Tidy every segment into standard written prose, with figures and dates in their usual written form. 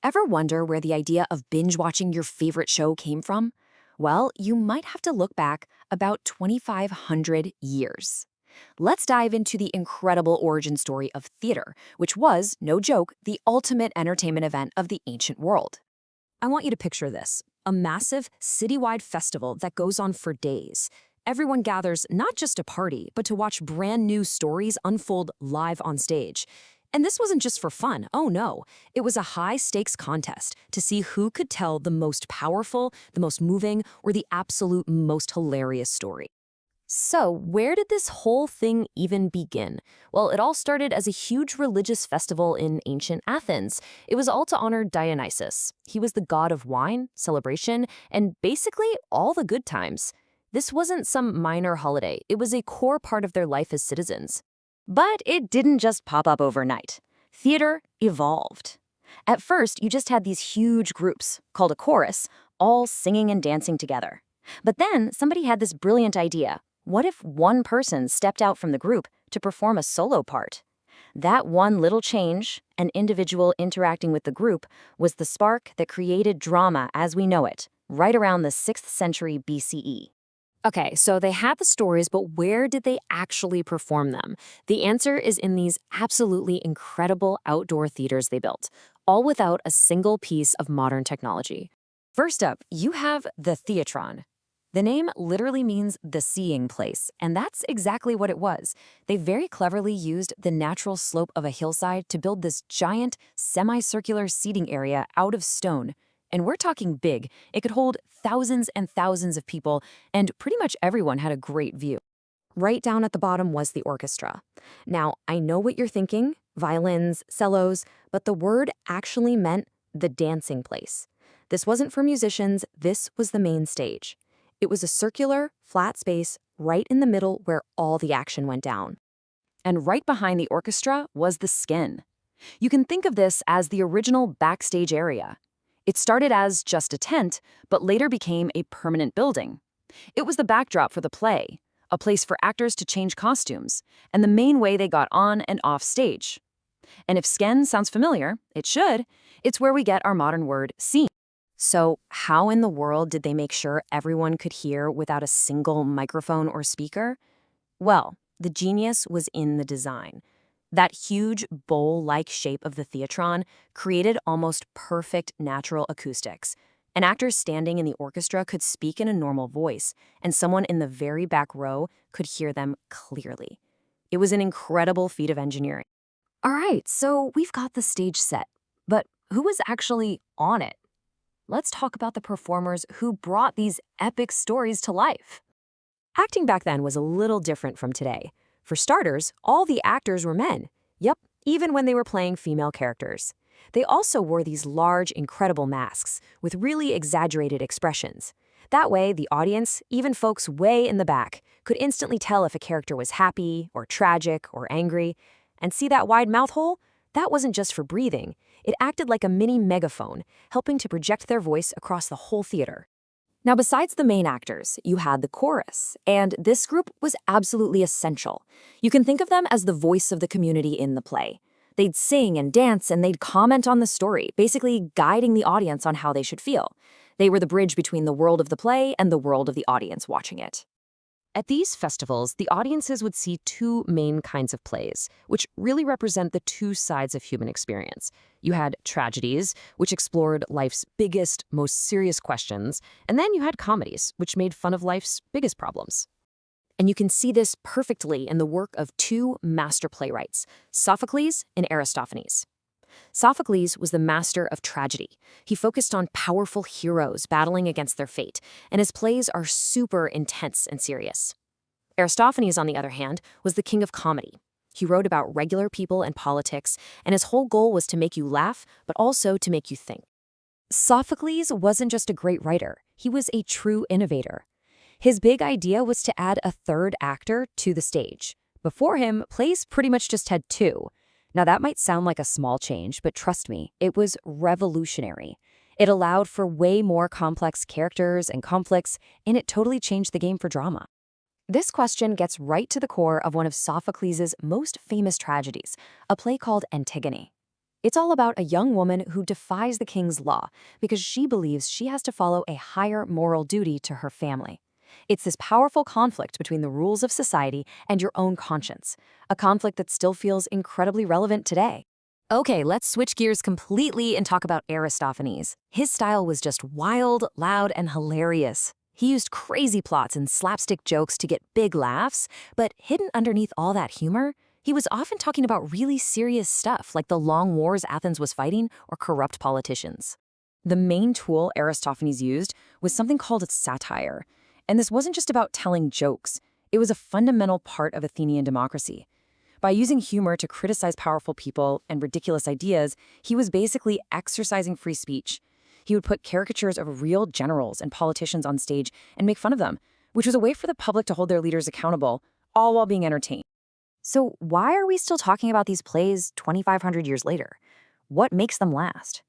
Ever wonder where the idea of binge watching your favorite show came from? Well, you might have to look back about 2,500 years. Let's dive into the incredible origin story of theater, which was, no joke, the ultimate entertainment event of the ancient world. I want you to picture this, a massive, citywide festival that goes on for days. Everyone gathers not just to party, but to watch brand new stories unfold live on stage. And this wasn't just for fun, oh no. It was a high-stakes contest to see who could tell the most powerful, the most moving, or the absolute most hilarious story. So, where did this whole thing even begin? Well, it all started as a huge religious festival in ancient Athens. It was all to honor Dionysus. He was the god of wine, celebration, and basically all the good times. This wasn't some minor holiday. It was a core part of their life as citizens. But it didn't just pop up overnight. Theater evolved. At first, you just had these huge groups, called a chorus, all singing and dancing together. But then somebody had this brilliant idea. What if one person stepped out from the group to perform a solo part? That one little change, an individual interacting with the group, was the spark that created drama as we know it, right around the 6th century BCE. Okay, so they had the stories, but where did they actually perform them? The answer is in these absolutely incredible outdoor theaters they built, all without a single piece of modern technology. First up, you have the theatron. The name literally means the seeing place, and that's exactly what it was. They very cleverly used the natural slope of a hillside to build this giant, semicircular seating area out of stone. And we're talking big. It could hold thousands and thousands of people, and pretty much everyone had a great view. Right down at the bottom was the orchestra. Now, I know what you're thinking, violins, cellos, but the word actually meant the dancing place. This wasn't for musicians, this was the main stage. It was a circular, flat space right in the middle where all the action went down. And right behind the orchestra was the skene. You can think of this as the original backstage area. It started as just a tent, but later became a permanent building. It was the backdrop for the play, a place for actors to change costumes, and the main way they got on and off stage. And if skene sounds familiar, it should. It's where we get our modern word scene. So how in the world did they make sure everyone could hear without a single microphone or speaker? Well, the genius was in the design. That huge bowl-like shape of the theatron created almost perfect natural acoustics. An actor standing in the orchestra could speak in a normal voice, and someone in the very back row could hear them clearly. It was an incredible feat of engineering. All right, so we've got the stage set, but who was actually on it? Let's talk about the performers who brought these epic stories to life. Acting back then was a little different from today. For starters, all the actors were men. Yep, even when they were playing female characters. They also wore these large, incredible masks with really exaggerated expressions. That way, the audience, even folks way in the back, could instantly tell if a character was happy or tragic or angry. And see that wide mouth hole? That wasn't just for breathing. It acted like a mini megaphone, helping to project their voice across the whole theater. Now, besides the main actors, you had the chorus, and this group was absolutely essential. You can think of them as the voice of the community in the play. They'd sing and dance, and they'd comment on the story, basically guiding the audience on how they should feel. They were the bridge between the world of the play and the world of the audience watching it. At these festivals, the audiences would see two main kinds of plays, which really represent the two sides of human experience. You had tragedies, which explored life's biggest, most serious questions, and then you had comedies, which made fun of life's biggest problems. And you can see this perfectly in the work of two master playwrights, Sophocles and Aristophanes. Sophocles was the master of tragedy. He focused on powerful heroes battling against their fate, and his plays are super intense and serious. Aristophanes, on the other hand, was the king of comedy. He wrote about regular people and politics, and his whole goal was to make you laugh, but also to make you think. Sophocles wasn't just a great writer, he was a true innovator. His big idea was to add a third actor to the stage. Before him, plays pretty much just had two. Now, that might sound like a small change, but trust me, it was revolutionary. It allowed for way more complex characters and conflicts, and it totally changed the game for drama. This question gets right to the core of one of Sophocles' most famous tragedies, a play called Antigone. It's all about a young woman who defies the king's law because she believes she has to follow a higher moral duty to her family. It's this powerful conflict between the rules of society and your own conscience, a conflict that still feels incredibly relevant today. Okay, let's switch gears completely and talk about Aristophanes. His style was just wild, loud, and hilarious. He used crazy plots and slapstick jokes to get big laughs, but hidden underneath all that humor, he was often talking about really serious stuff like the long wars Athens was fighting or corrupt politicians. The main tool Aristophanes used was something called satire. And this wasn't just about telling jokes. It was a fundamental part of Athenian democracy. By using humor to criticize powerful people and ridiculous ideas, he was basically exercising free speech. He would put caricatures of real generals and politicians on stage and make fun of them, which was a way for the public to hold their leaders accountable, all while being entertained. So why are we still talking about these plays 2,500 years later? What makes them last?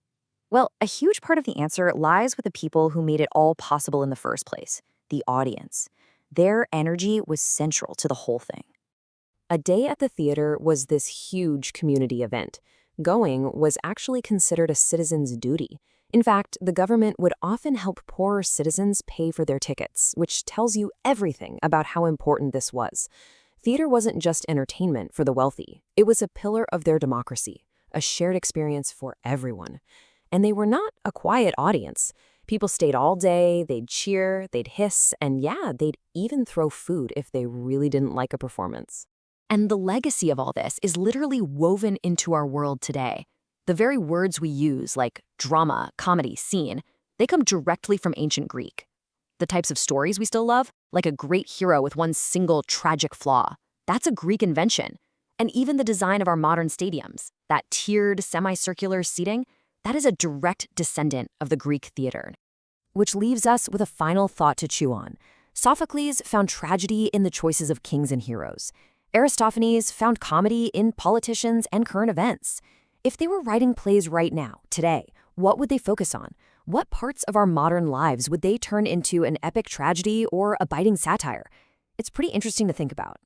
Well, a huge part of the answer lies with the people who made it all possible in the first place, the audience. Their energy was central to the whole thing. A day at the theater was this huge community event. Going was actually considered a citizen's duty. In fact, the government would often help poorer citizens pay for their tickets, which tells you everything about how important this was. Theater wasn't just entertainment for the wealthy. It was a pillar of their democracy, a shared experience for everyone. And they were not a quiet audience. People stayed all day, they'd cheer, they'd hiss, and yeah, they'd even throw food if they really didn't like a performance. And the legacy of all this is literally woven into our world today. The very words we use, like drama, comedy, scene, they come directly from ancient Greek. The types of stories we still love, like a great hero with one single tragic flaw, that's a Greek invention. And even the design of our modern stadiums, that tiered, semicircular seating, that is a direct descendant of the Greek theater. Which leaves us with a final thought to chew on. Sophocles found tragedy in the choices of kings and heroes. Aristophanes found comedy in politicians and current events. If they were writing plays right now, today, what would they focus on? What parts of our modern lives would they turn into an epic tragedy or a biting satire? It's pretty interesting to think about.